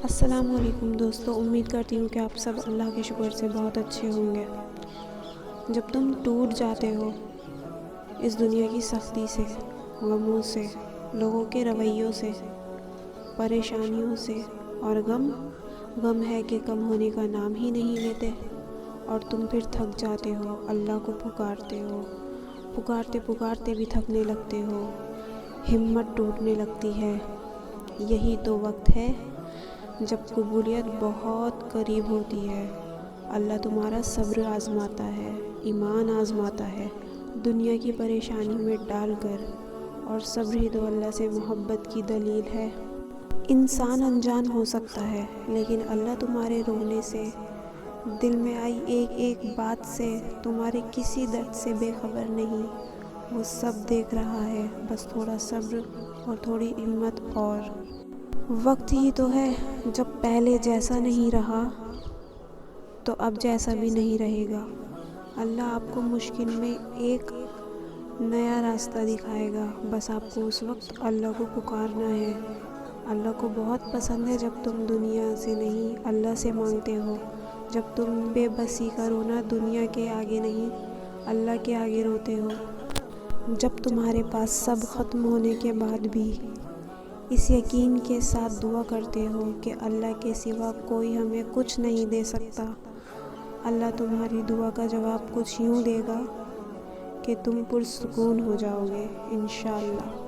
السلام علیکم دوستو، امید کرتی ہوں کہ آپ سب اللہ کے شکر سے بہت اچھے ہوں گے۔ جب تم ٹوٹ جاتے ہو اس دنیا کی سختی سے، غموں سے، لوگوں کے رویوں سے، پریشانیوں سے، اور غم ہے کہ کم ہونے کا نام ہی نہیں لیتے، اور تم پھر تھک جاتے ہو، اللہ کو پکارتے ہو، پکارتے پکارتے بھی تھکنے لگتے ہو، ہمت ٹوٹنے لگتی ہے۔ یہی تو وقت ہے جب قبولیت بہت قریب ہوتی ہے۔ اللہ تمہارا صبر آزماتا ہے، ایمان آزماتا ہے، دنیا کی پریشانی میں ڈال کر، اور صبر ہی تو اللہ سے محبت کی دلیل ہے۔ انسان انجان ہو سکتا ہے، لیکن اللہ تمہارے رونے سے، دل میں آئی ایک ایک بات سے، تمہارے کسی درد سے بے خبر نہیں۔ وہ سب دیکھ رہا ہے، بس تھوڑا صبر اور تھوڑی ہمت اور۔ وقت ہی تو ہے، جب پہلے جیسا نہیں رہا تو اب جیسا بھی نہیں رہے گا۔ اللہ آپ کو مشکل میں ایک نیا راستہ دکھائے گا، بس آپ کو اس وقت اللہ کو پکارنا ہے۔ اللہ کو بہت پسند ہے جب تم دنیا سے نہیں اللہ سے مانگتے ہو، جب تم بے بسی کا رونا دنیا کے آگے نہیں اللہ کے آگے روتے ہو، جب تمہارے پاس سب ختم ہونے کے بعد بھی اس یقین کے ساتھ دعا کرتے ہو کہ اللہ کے سوا کوئی ہمیں کچھ نہیں دے سکتا۔ اللہ تمہاری دعا کا جواب کچھ یوں دے گا کہ تم پرسکون ہو جاؤ گے انشاءاللہ۔